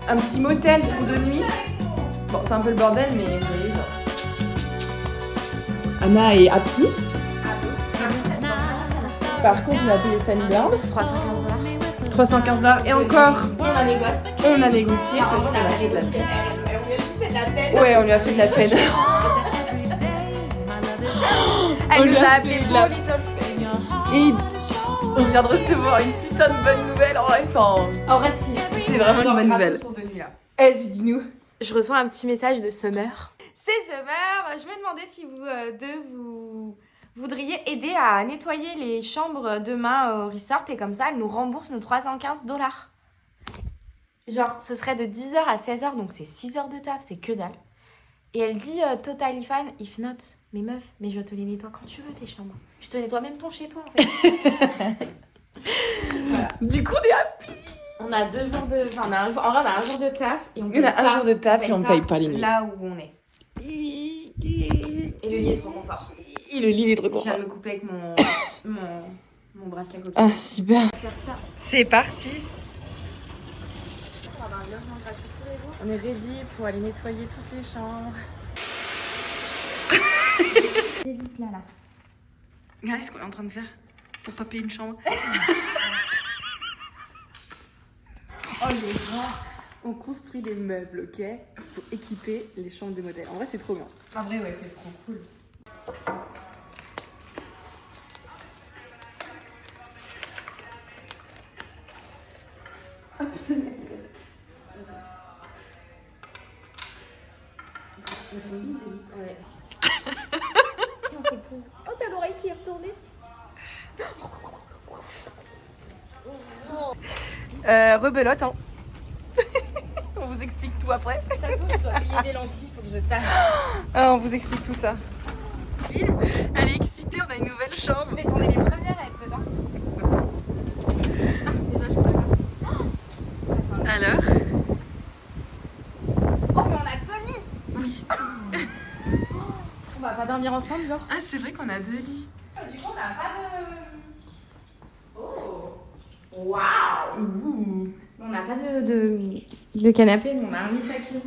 un petit motel pour 2 nuits. Bon, c'est un peu le bordel, mais vous voyez, genre. Anna est happy. Par contre, on a payé sa nuit blinde. 315 $. Et encore, on a négocié parce qu'on a fait de la peine. Elle lui a juste fait de la peine. Ouais, on lui a fait de la peine. Elle nous a appelé de la... Et on vient de recevoir une putain de bonne nouvelle. Enfin, En vrai, si. c'est vraiment une bonne nouvelle. Vas-y, dis-nous. Je reçois un petit message de Summer. C'est Summer. Je me demandais si vous voudriez aider à nettoyer les chambres demain au resort et comme ça, elle nous rembourse nos 315 $. Genre, ce serait de 10h à 16h, donc c'est 6 heures de taf, c'est que dalle. Et elle dit totally fine, if not. Mais meuf, mais je te les nettoie quand tu veux tes chambres. Je te nettoie même ton chez toi en fait. Voilà. Du coup, on est happy. On a 2 jours de... Enfin, on a un jour de taf et on a un jour de taf et on paye pas les nuits. Là où on est. Et le lit est trop confort. Le lit est trop Je viens confort. de me couper avec mon bracelet coquille. Ah, super. Faire ça. C'est parti. On va avoir un logement gratuit tous les jours. On est ready pour aller nettoyer toutes les chambres. C'est 10 là. Regardez ce qu'on est en train de faire pour pas payer une chambre. Oh les gens, on construit des meubles, ok, pour équiper les chambres de motel. En vrai, c'est trop bien. En vrai, ouais, c'est trop cool. Ouais. Qui on s'épouse. Oh, t'as l'oreille qui est retournée. Rebelote, hein. On vous explique tout après. De toute façon, je dois payer des lentilles, faut que je tasse. Ah, on vous explique tout ça. Elle est excitée, on a une nouvelle chambre. Mais on est les premières à être dedans. Ah, déjà, je suis pas là. Ça sent le... Alors? Oh, mais on a 2 lits. Oui. On va pas dormir ensemble, genre? Ah, c'est vrai qu'on a 2 lits. Du coup, on n'a pas de... Oh. Waouh. Ouh. On n'a pas de canapé, mais on a un lit chacune.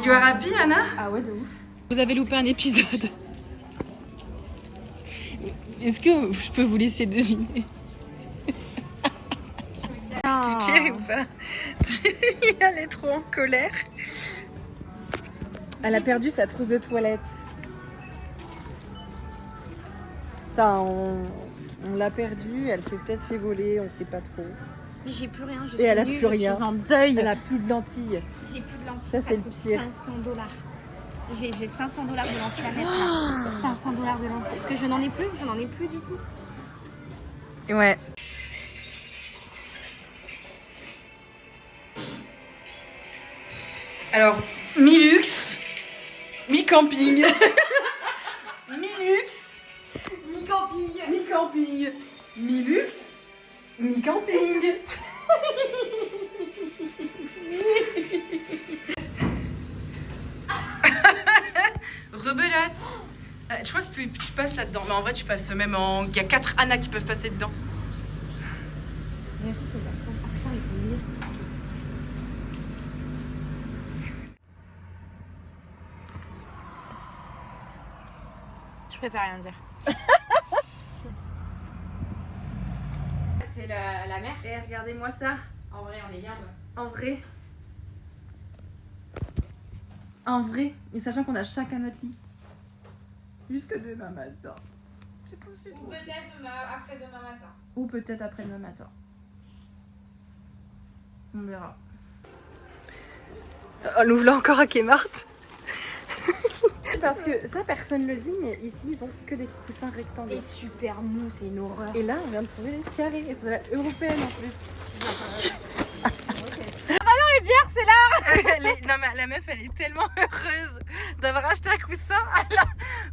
You are happy, Anna? Ah ouais, de ouf. Vous avez loupé un épisode. Est-ce que je peux vous laisser deviner? Expliquer ou pas? Elle est trop en colère. Elle a perdu sa trousse de toilette. Putain, on l'a perdue, elle s'est peut-être fait voler, on sait pas trop. J'ai plus rien, je Et elle a suis plus rien. Je suis en deuil. Elle a plus de lentilles. J'ai plus de lentilles. Ça, c'est le coûte pire. 500 $. J'ai 500 $ de lentilles à mettre là. 500 $ de lentilles. Parce que je n'en ai plus du tout. Ouais. Alors, mi-luxe, mi-camping. Mi-luxe, Mi-camping. mi-camping. Mi-luxe, mi-camping. Rebelote. Je crois que tu passes là-dedans. Mais en vrai, tu passes même en... Il y a 4 Anna qui peuvent passer dedans. Je préfère rien dire. C'est la mer. Et regardez-moi ça. En vrai, on est yam. En vrai. En vrai. Et sachant qu'on a chacun notre lit. Jusque demain matin. C'est possible. Ou peut-être après demain matin. Ou peut-être après demain matin. On verra. On ouvre là encore à Kmart. Parce que ça, personne le dit, mais ici, ils ont que des coussins rectangulaires. Et super mou, c'est une horreur. Et là, on vient de trouver les carrés. Et ça va être européenne en plus. Les bières, c'est là. Non mais la meuf elle est tellement heureuse d'avoir acheté un coussin.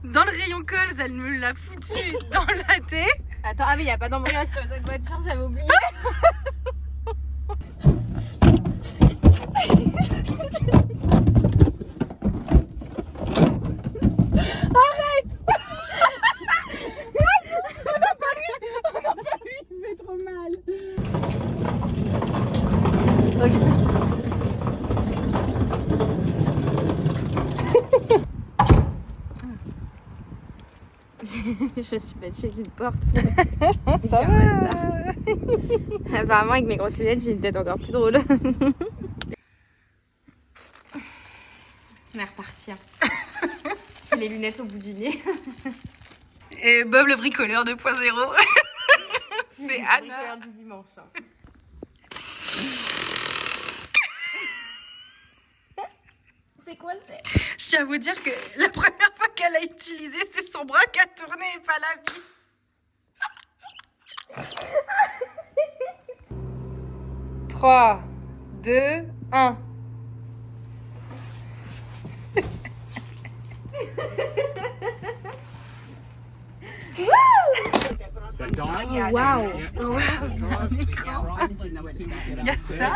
Dans le rayon Coles, elle me l'a foutu dans la tête. Attends, ah mais il n'y a pas d'embrayage sur cette voiture, j'avais oublié. Je suis battue avec une porte. Ça va. Apparemment, avec mes grosses lunettes, j'ai une tête encore plus drôle. On est reparti. J'ai les lunettes au bout du nez. Et Bob le bricoleur 2.0. C'est Anna. Du dimanche. Hein. C'est quoi c'est? Je tiens à vous dire que la première fois qu'elle a utilisé, c'est son bras qui a tourné et pas la vie. 3, 2, 1. Waouh! Il y a ça.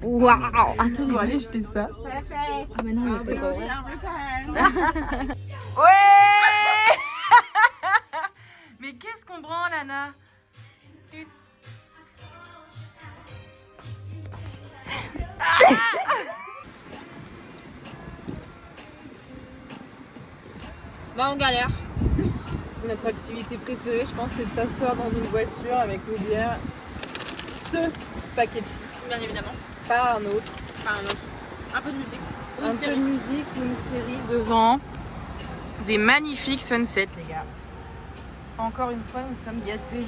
Waouh! Attends, Bon, allez, jeter ça. ah, mais non, il peut pas. Ouais. Mais qu'est-ce qu'on branle, Anna? Bah on galère. Notre activité préférée, je pense, c'est de s'asseoir dans une voiture avec nos bières. Ce paquet de chips. Bien évidemment. Pas un autre. Pas un autre. Un peu de musique. Un peu de musique ou une série devant. Des magnifiques sunsets, les gars. Encore une fois, nous sommes gâtés.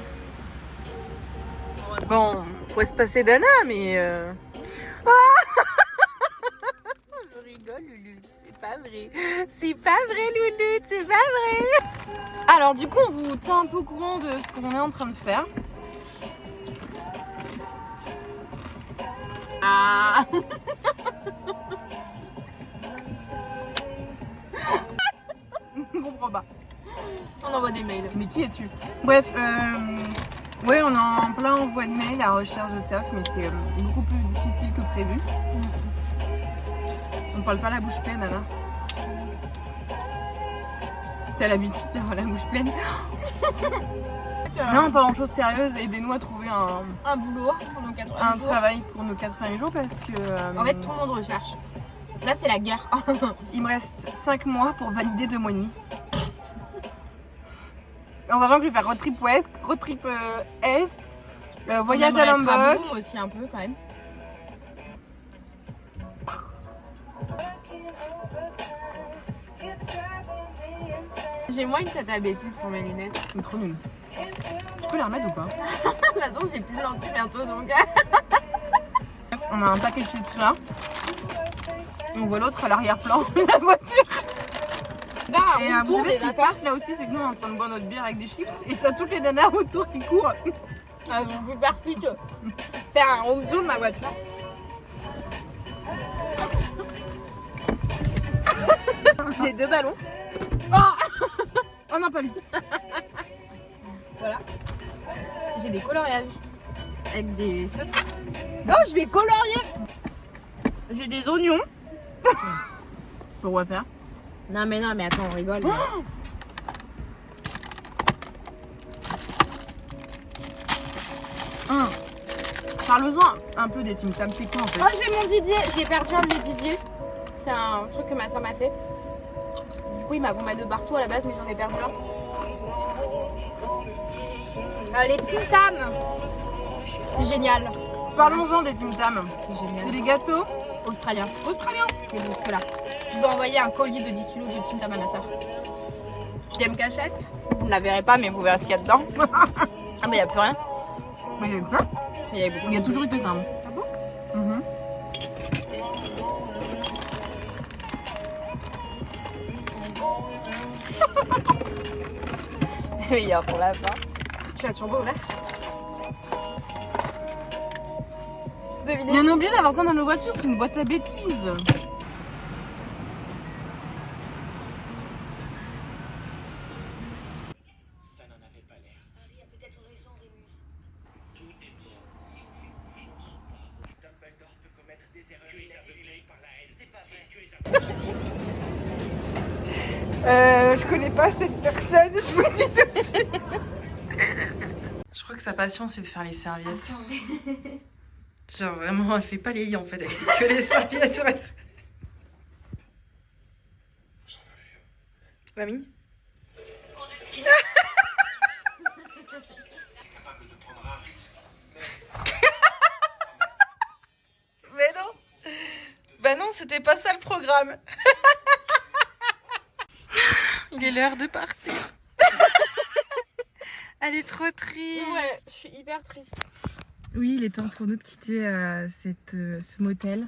Bon, faut se passer d'Anna, mais... Je rigole, Lulu. C'est pas vrai. C'est pas vrai, Lulu. C'est pas vrai. Alors, du coup, on vous tient un peu au courant de ce qu'on est en train de faire. Ah. Je comprends pas. On envoie des mails. Mais qui es-tu? Bref, ouais, on est en plein envoi de mail à recherche de taf, mais c'est beaucoup plus difficile que prévu. On parle pas la bouche pleine, Anna. T'as l'habitude d'avoir la bouche pleine. Non, pas en chose sérieuse, aidez-nous à trouver Un boulot pour nos 80 jours. travail pour nos 80 jours parce que En fait, tout le monde recherche. Là, c'est la guerre. il me reste 5 mois pour valider 2 mois et demi. En sachant que je vais faire road trip ouest, road trip est, voyage à Lombok. Boom aussi un peu quand même. J'ai moins une tête à bêtises sur mes lunettes. C'est trop nul. Tu peux les remettre ou pas? De toute façon, j'ai plus de lentilles bientôt donc. On a un paquet de chips là. On voit l'autre à l'arrière-plan de la voiture. Et vous savez ce qui se passe là aussi, c'est que nous on est en train de boire notre bière avec des chips et t'as toutes les nanas autour qui courent. Ah, je peux faire vite. Faire un home tour de ma voiture. J'ai 2 ballons. Oh non, pas lui. Voilà. J'ai des coloriages. Avec des feutres. Oh, je vais colorier. J'ai des oignons. Pourquoi faire? Non mais attends, on rigole. Parle-en un peu des Tim Tam, c'est quoi en fait? Oh, j'ai mon Didier. J'ai perdu un de mes Didier. C'est un truc que ma soeur m'a fait. Du coup, il m'a combattu de partout à la base, mais j'en ai perdu un. Les Tim Tam. C'est génial. Parlons-en des Tim Tam. C'est génial. C'est des gâteaux Australien. australiens. Qui existe là. Je dois envoyer un colis de 10 kilos de Tim Tam à ma soeur. Deuxième cachette. Vous ne la verrez pas, mais vous verrez ce qu'il y a dedans. Ah, bah, il n'y a plus rien. Mais il y a que ça. Mais il y a beaucoup. Il y a toujours eu que ça. Hein. Ah bon? Meilleur pour la fin. Tu as turbo ouvert? Devinez. On est obligé d'avoir ça dans nos voitures, c'est une boîte à bêtises. Ça n'en avait pas l'air. Harry a peut-être raison, Rémus. Tout est bon si on fait confiance ou pas. Dumbledore peut commettre des erreurs. Tu les as brûlés par la haine. C'est pas vrai. Tu les as Je connais pas cette personne, je vous le dis tout de suite. Je crois que sa passion c'est de faire les serviettes. Genre vraiment, elle fait pas les lits en fait, elle fait que les serviettes. Ouais. Mamie? Instagram. Il est l'heure de partir. Elle est trop triste. Ouais, je suis hyper triste. Oui, il est temps pour nous de quitter ce motel.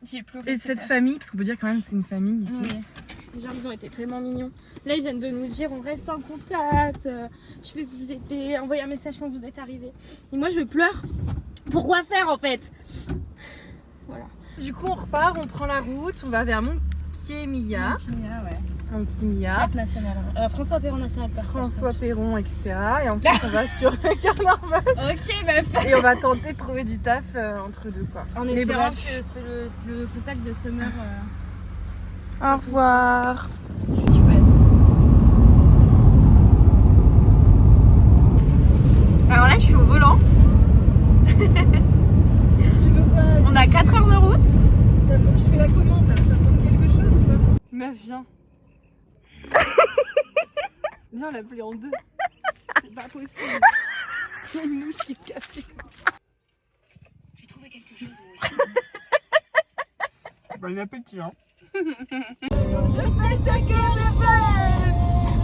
J'ai pleuré. Et cette famille, parce qu'on peut dire quand même que c'est une famille ici. Ouais. Genre ils ont été tellement mignons. Là ils viennent de nous dire on reste en contact, je vais vous aider, envoyer un message quand vous êtes arrivés. Et moi je pleure. Pourquoi faire en fait? Voilà. Du coup, on repart, on prend la route, on va vers Montquémilla. Montquémilla. Cap national. François Perron national park. François Perron, etc. Et ensuite, on va sur Carnarvon. Ok, bah Et on va tenter de trouver du taf entre deux, quoi. en Mais espérant bref. que le contact de Summer. Au revoir. Alors là, je suis au volant. Tu veux quoi? On a 4 heures de route. T'as besoin que je fais la commande là? Ça demande quelque chose ou pas? Meuf, viens. Viens, on l'a plié en deux. C'est pas possible. Il y a une mouche qui est cassée. J'ai trouvé quelque chose moi aussi. Bon appétit, hein. Je sais ce que je veux.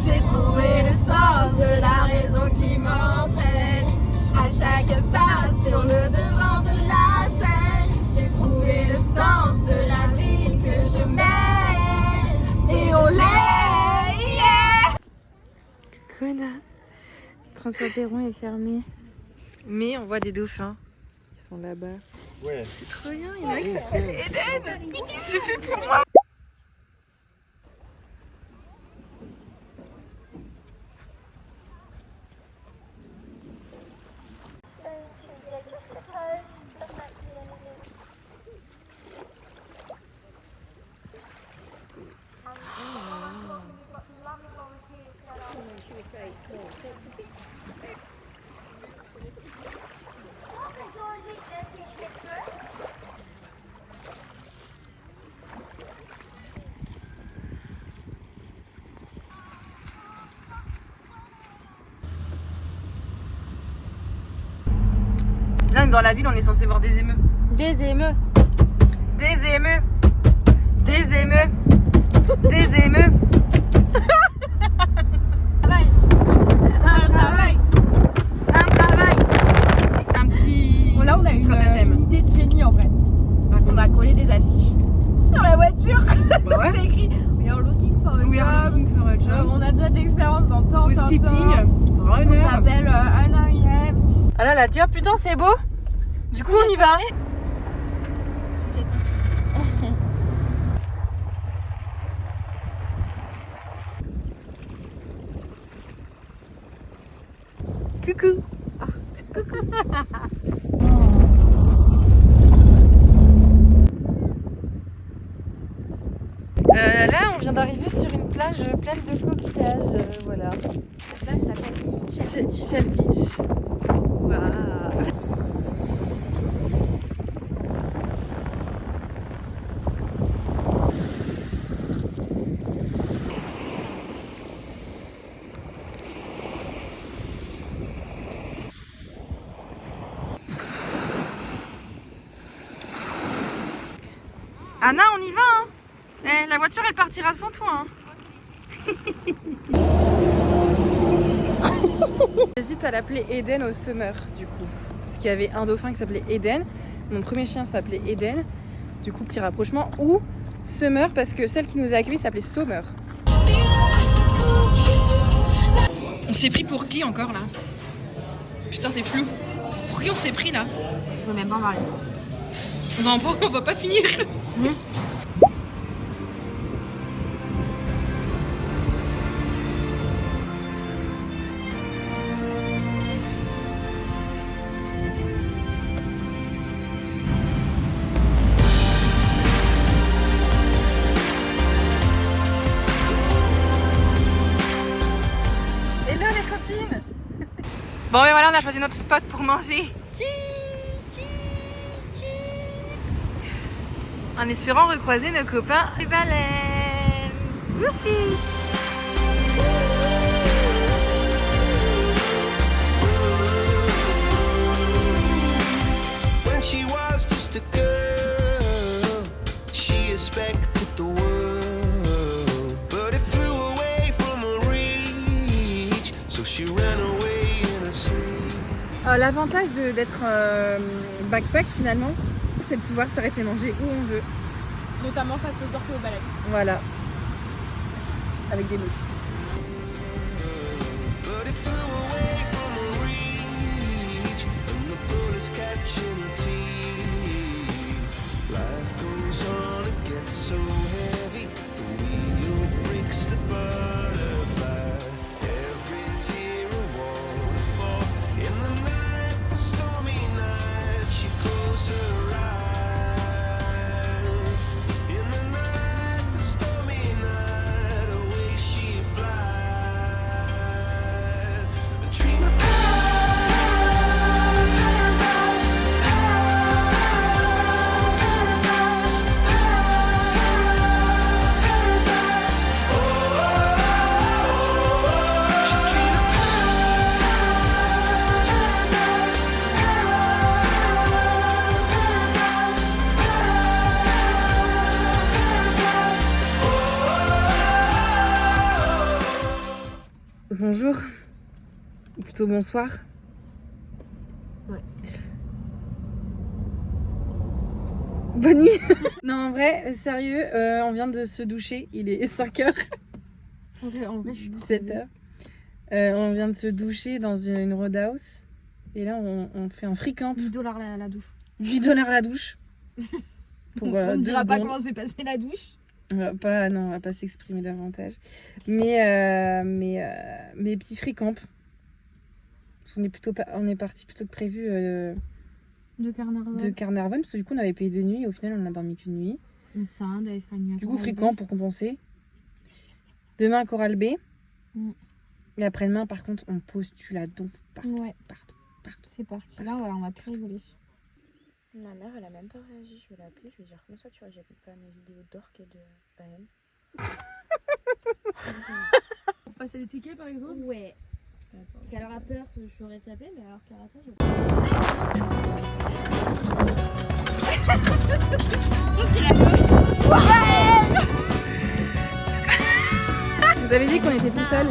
J'ai trouvé le sens de la raison qui m'entraîne. À chaque pas sur le devant de la scène, j'ai trouvé le sens de la vie que je mène. Et on l'est, yeah. Conna. François Perron est fermé. Mais on voit des dauphins. Ils sont là-bas. Ouais. C'est trop bien, il y en a un qui s'appelle Eden. C'est fait pour moi. Là, dans la ville, on est censé voir des émeux. Des émeux. Des émeux. Des émeux. Des émeux. Travail. Un travail. Un travail. Un petit. Bon, là, on a stratagème. une idée de génie en vrai. On va coller des affiches. Sur la voiture, Bah ouais. c'est écrit We are looking for a We are job. looking for a job. On a déjà d'expérience dans tant, tant, Housekeeping. tant. On Runner. s'appelle Anna Yem. Ah là, elle a dit, oh putain, c'est beau. Du coup, on y va. Sujet sensible. Coucou. Là, on vient d'arriver sur une plage pleine de coquillages. Voilà. La plage s'appelle Shell Beach. Waouh. Anna, on y va, hein. La voiture, elle partira sans toi, hein. J'hésite à l'appeler Eden au Summer, du coup. Parce qu'il y avait un dauphin qui s'appelait Eden. Mon premier chien s'appelait Eden. Du coup, petit rapprochement. Ou Summer, parce que celle qui nous a accueillis s'appelait Sommer. On s'est pris pour qui encore, là? Putain, t'es flou. Pour qui on s'est pris, là? Je veux même pas en parler. On va pas finir. Hello les copines. Bon et voilà, on a choisi notre spot pour manger. En espérant recroiser nos copains les baleines. Wouhou. When she was just a girl, L'avantage d'être backpack finalement, c'est de pouvoir s'arrêter manger où on veut. Notamment face aux orques et aux baleines. Voilà. Avec des mouches. But it flew away from reach, and the bullets catching your teeth. Life goes on, it gets so heavy. The wheel breaks the butterfly. Every tear a waterfall. In the night, the stormy night, she closed her eyes. In the night, the stormy night, away she flies. A dream of paradise, paradise, paradise. Oh, she dreamed of paradise, paradise. Bonjour. Ou plutôt bonsoir. Ouais. Bonne nuit. Non, en vrai, sérieux, on vient de se doucher. Il est 5h. En vrai, je suis 17h. On vient de se doucher dans une roadhouse. Et là, on fait un free camp. $8 la douche. $8 la douche. Pour, On ne 2 dira pas secondes. comment s'est passée la douche. On va pas s'exprimer davantage. Mais petit free camp. Parce on est parti plutôt que prévu De Carnarvon. de Carnarvon. Parce que du coup, on avait payé 2 nuits. Et au final, on a dormi qu'une nuit. Ça, on avait fait une nuit à Du coup, Coral free Bay. camp pour compenser. Demain, Coral Bay. Mm. Et après-demain, par contre, on postule à donf partout. Ouais, Partout. c'est parti. Là, on va plus rigoler. Ma mère, elle a même pas réagi. Je vais l'appeler. Je vais dire comment ça, tu vois, j'écoute pas mes vidéos d'orques et de baleines. Pour passer les tickets, par exemple. Ouais. Attends. Parce qu'elle aura peur, je l'aurais tapé, mais alors qu'elle attend, je... Vous avez dit qu'on était tout seul.